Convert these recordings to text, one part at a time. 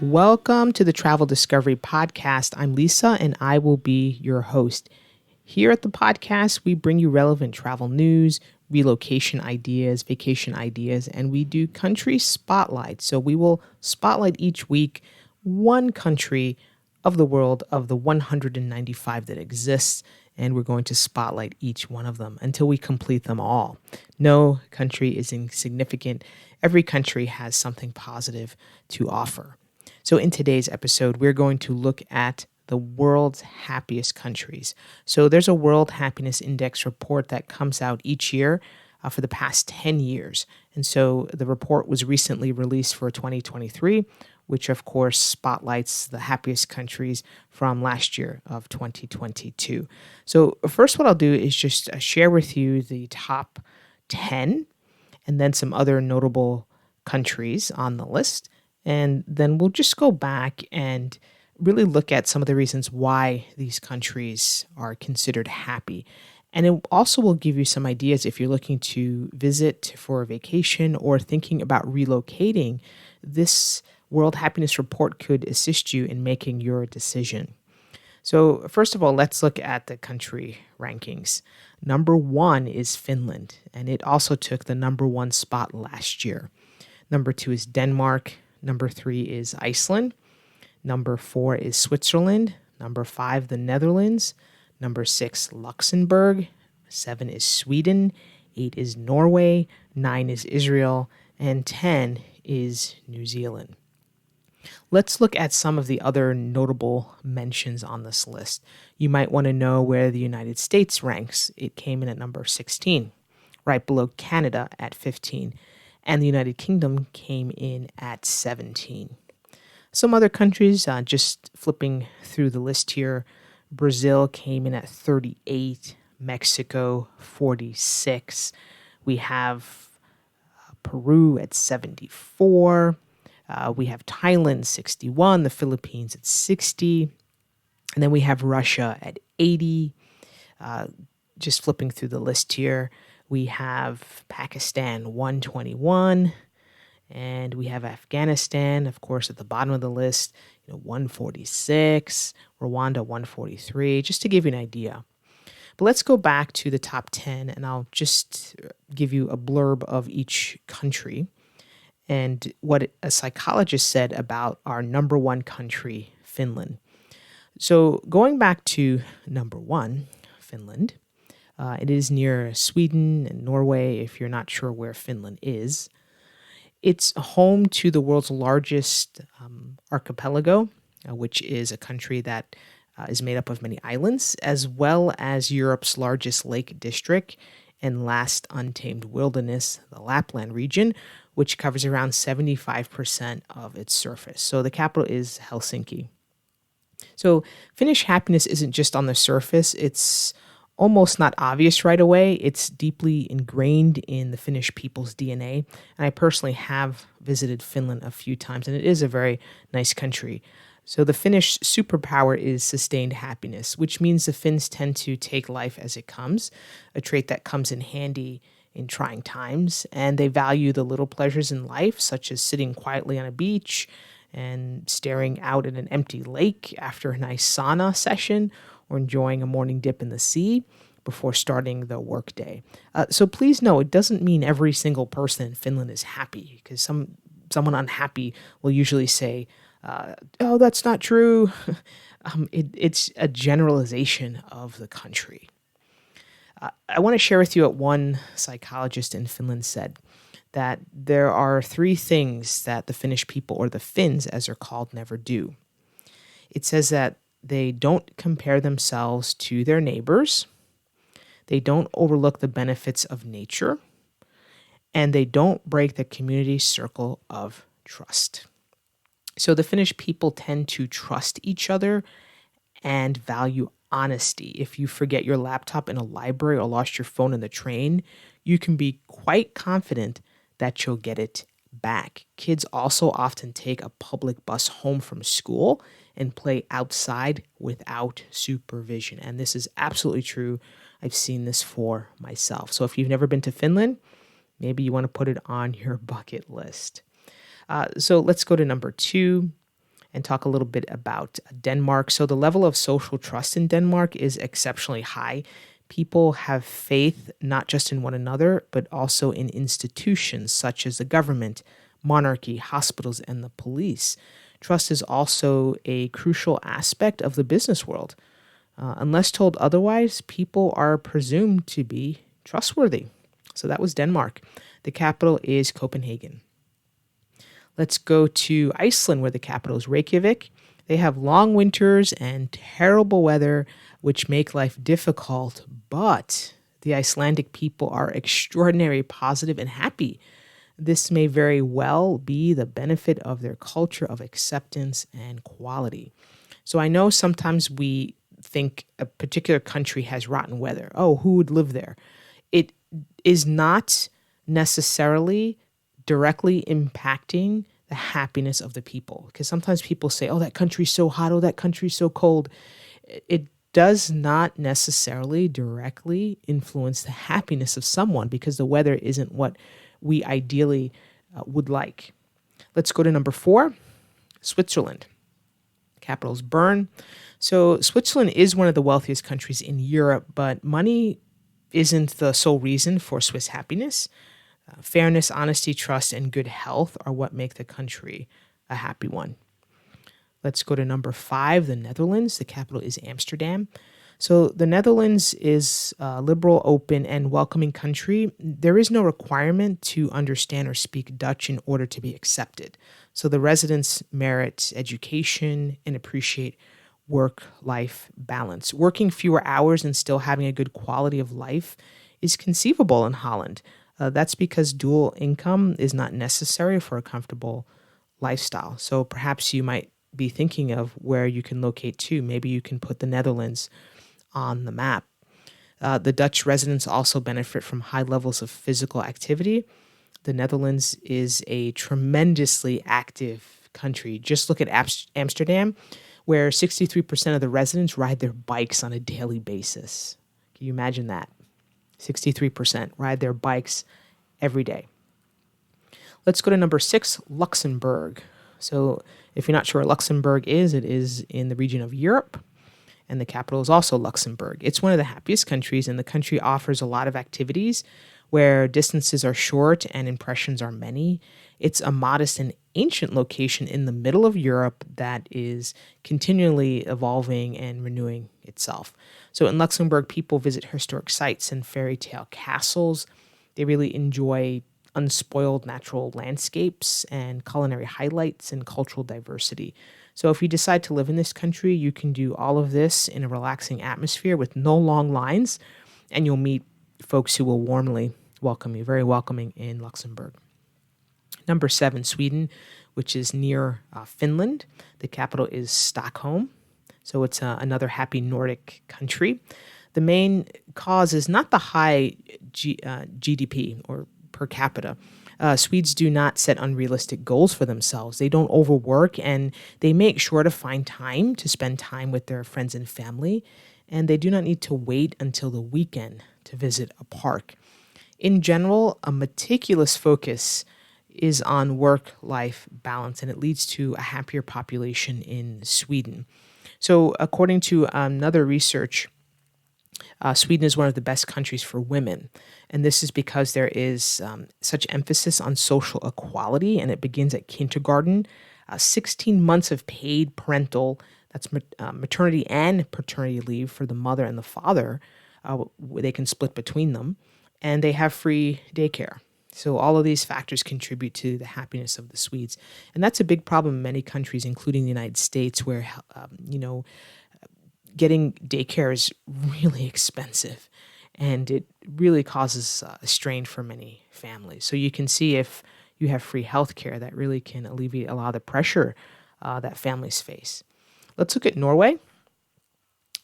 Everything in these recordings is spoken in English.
Welcome to the Travel Discovery Podcast. I'm Lisa and I will be your host. Here at the podcast, we bring you relevant travel news, relocation ideas, vacation ideas, and we do country spotlight. So we will spotlight each week one country of the world of the 195 that exists, and we're going to spotlight each one of them until we complete them all. No country is insignificant. Every country has something positive to offer. So in today's episode, we're going to look at the world's happiest countries. So there's a World Happiness Index report that comes out each year for the past 10 years. And so the report was recently released for 2023, which of course spotlights the happiest countries from last year of 2022. So first what I'll do is just share with you the top 10 and then some other notable countries on the list. And then we'll just go back and really look at some of the reasons why these countries are considered happy. And it also will give you some ideas if you're looking to visit for a vacation or thinking about relocating. This World Happiness Report could assist you in making your decision. So first of all, let's look at the country rankings. Number 1 is Finland, and it also took the number 1 spot last year. Number 2 is Denmark. Number 3 is Iceland. Number 4 is Switzerland. Number 5, the Netherlands. Number 6, Luxembourg. 7 is Sweden. 8 is Norway. 9 is Israel. And 10 is New Zealand. Let's look at some of the other notable mentions on this list. You might want to know where the United States ranks. It came in at number 16, right below Canada at 15. And the United Kingdom came in at 17. Some other countries, just flipping through the list here, Brazil came in at 38, Mexico 46. We have Peru at 74. We have Thailand 61, the Philippines at 60. And then we have Russia at 80. Just flipping through the list here. We have Pakistan 121, and we have Afghanistan, of course, at the bottom of the list, 146, Rwanda 143, just to give you an idea. But let's go back to the top 10, and I'll just give you a blurb of each country and what a psychologist said about our number 1 country, Finland. So going back to number 1, Finland. It is near Sweden and Norway, if you're not sure where Finland is. It's home to the world's largest archipelago, which is a country that is made up of many islands, as well as Europe's largest lake district and last untamed wilderness, the Lapland region, which covers around 75% of its surface. So the capital is Helsinki. So Finnish happiness isn't just on the surface, it's almost not obvious right away. It's deeply ingrained in the Finnish people's DNA. And I personally have visited Finland a few times, and it is a very nice country. So the Finnish superpower is sustained happiness, which means the Finns tend to take life as it comes, a trait that comes in handy in trying times. And they value the little pleasures in life, such as sitting quietly on a beach and staring out at an empty lake after a nice sauna session, or enjoying a morning dip in the sea before starting the workday. So please know, it doesn't mean every single person in Finland is happy, because someone unhappy will usually say, oh, that's not true. It's a generalization of the country. I want to share with you what one psychologist in Finland said, that there are 3 things that the Finnish people, or the Finns as they're called, never do. It says that they don't compare themselves to their neighbors. They don't overlook the benefits of nature. And they don't break the community circle of trust. So the Finnish people tend to trust each other and value honesty. If you forget your laptop in a library or lost your phone in the train, you can be quite confident that you'll get it back. Kids also often take a public bus home from school and play outside without supervision. And this is absolutely true. I've seen this for myself. So if you've never been to Finland, maybe you want to put it on your bucket list. So let's go to number 2. and talk a little bit about Denmark. So the level of social trust in Denmark is exceptionally high. People have faith not just in one another, but also in institutions such as the government, monarchy, hospitals, and the police. Trust is also a crucial aspect of the business world. Unless told otherwise, people are presumed to be trustworthy. So that was Denmark. The capital is Copenhagen. Let's go to Iceland, where the capital is Reykjavik. They have long winters and terrible weather, which make life difficult, but the Icelandic people are extraordinarily positive and happy. This may very well be the benefit of their culture of acceptance and quality. So I know sometimes we think a particular country has rotten weather. Oh, who would live there? It is not necessarily directly impacting the happiness of the people. Because sometimes people say, oh, that country's so hot, oh, that country's so cold. It does not necessarily directly influence the happiness of someone because the weather isn't what we ideally would like. Let's go to number 4, Switzerland. Capital is Bern. So Switzerland is one of the wealthiest countries in Europe, but money isn't the sole reason for Swiss happiness. Fairness, honesty, trust, and good health are what make the country a happy one. Let's go to number 5, the Netherlands. The capital is Amsterdam. So the Netherlands is a liberal, open, and welcoming country. There is no requirement to understand or speak Dutch in order to be accepted. So the residents merit education and appreciate work-life balance. Working fewer hours and still having a good quality of life is conceivable in Holland. That's because dual income is not necessary for a comfortable lifestyle. So perhaps you might be thinking of where you can locate to. Maybe you can put the Netherlands on the map. The Dutch residents also benefit from high levels of physical activity. The Netherlands is a tremendously active country. Just look at Amsterdam, where 63% of the residents ride their bikes on a daily basis. Can you imagine that? 63% ride their bikes every day. Let's go to number 6, Luxembourg. So if you're not sure where Luxembourg is, it is in the region of Europe, and the capital is also Luxembourg. It's one of the happiest countries, and the country offers a lot of activities where distances are short and impressions are many. It's a modest and ancient location in the middle of Europe that is continually evolving and renewing itself. So in Luxembourg, people visit historic sites and fairy tale castles. They really enjoy unspoiled natural landscapes and culinary highlights and cultural diversity. So if you decide to live in this country, you can do all of this in a relaxing atmosphere with no long lines, and you'll meet folks who will warmly welcome you, very welcoming in Luxembourg. Number 7, Sweden, which is near Finland. The capital is Stockholm. So it's another happy Nordic country. The main cause is not the high GDP or per capita. Swedes do not set unrealistic goals for themselves. They don't overwork, and they make sure to find time to spend time with their friends and family, and they do not need to wait until the weekend to visit a park. In general, a meticulous focus is on work-life balance, and it leads to a happier population in Sweden. So according to another research, Sweden is one of the best countries for women. And this is because there is such emphasis on social equality, and it begins at kindergarten. 16 months of paid parental, that's maternity and paternity leave for the mother and the father. They can split between them, and they have free daycare. So all of these factors contribute to the happiness of the Swedes. And that's a big problem in many countries, including the United States, where, getting daycare is really expensive, and it really causes a strain for many families. So you can see if you have free health care, that really can alleviate a lot of the pressure that families face. Let's look at Norway.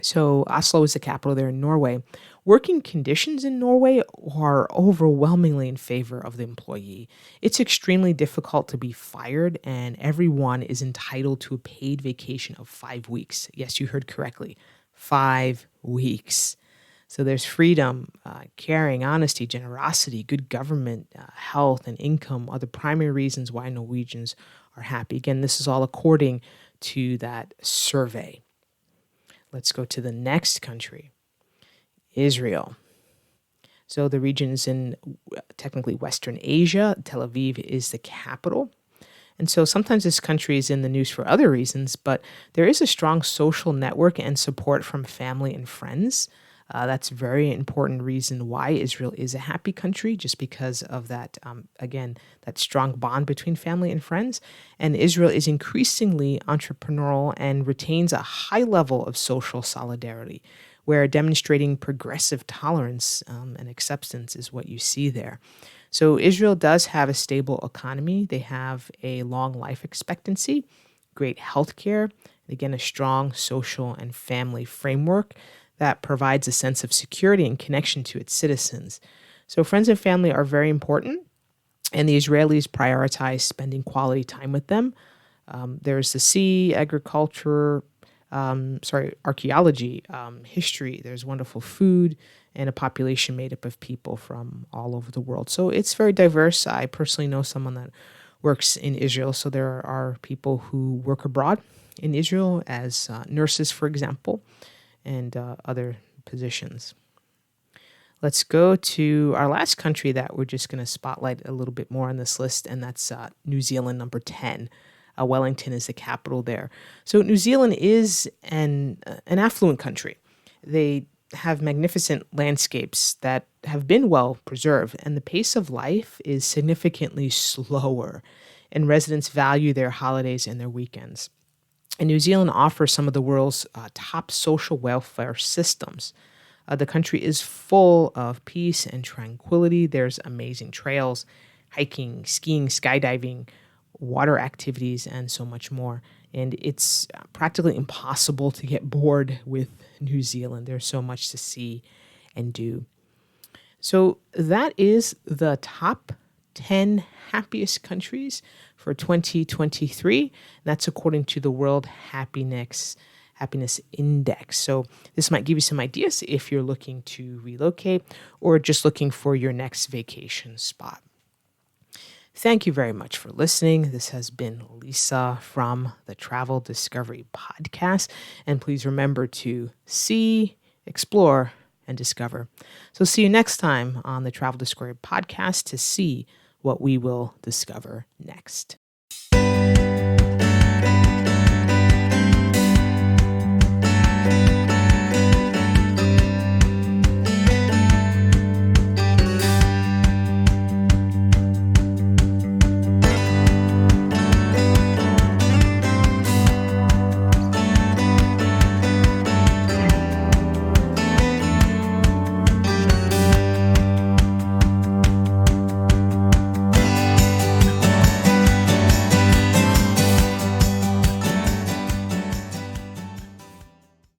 So Oslo is the capital there in Norway. Working conditions in Norway are overwhelmingly in favor of the employee. It's extremely difficult to be fired, and everyone is entitled to a paid vacation of 5 weeks. Yes, you heard correctly, 5 weeks. So there's freedom, caring, honesty, generosity, good government, health, and income are the primary reasons why Norwegians are happy. Again, this is all according to that survey. Let's go to the next country, Israel. So the region is in technically Western Asia. Tel Aviv is the capital. And so sometimes this country is in the news for other reasons, but there is a strong social network and support from family and friends. That's a very important reason why Israel is a happy country, just because of that, again, that strong bond between family and friends. And Israel is increasingly entrepreneurial and retains a high level of social solidarity, where demonstrating progressive tolerance and acceptance is what you see there. So Israel does have a stable economy. They have a long life expectancy, great healthcare, and again, a strong social and family framework that provides a sense of security and connection to its citizens. So friends and family are very important, and the Israelis prioritize spending quality time with them. There's the sea, agriculture, archaeology, history. There's wonderful food and a population made up of people from all over the world. So it's very diverse. I personally know someone that works in Israel. So there are people who work abroad in Israel as nurses, for example, and other positions. Let's go to our last country that we're just going to spotlight a little bit more on this list, and that's New Zealand, number 10. Wellington is the capital there. So New Zealand is an affluent country. They have magnificent landscapes that have been well preserved, and the pace of life is significantly slower, and residents value their holidays and their weekends. And New Zealand offers some of the world's top social welfare systems. The country is full of peace and tranquility. There's amazing trails, hiking, skiing, skydiving, water activities, and so much more. And it's practically impossible to get bored with New Zealand. There's so much to see and do. So that is the top 10 happiest countries for 2023. That's according to the World Happiest Index. So this might give you some ideas if you're looking to relocate or just looking for your next vacation spot. Thank you very much for listening. This has been Lisa from the Travel Discovery Podcast. And please remember to see, explore, and discover. So see you next time on the Travel Discovery Podcast to see what we will discover next.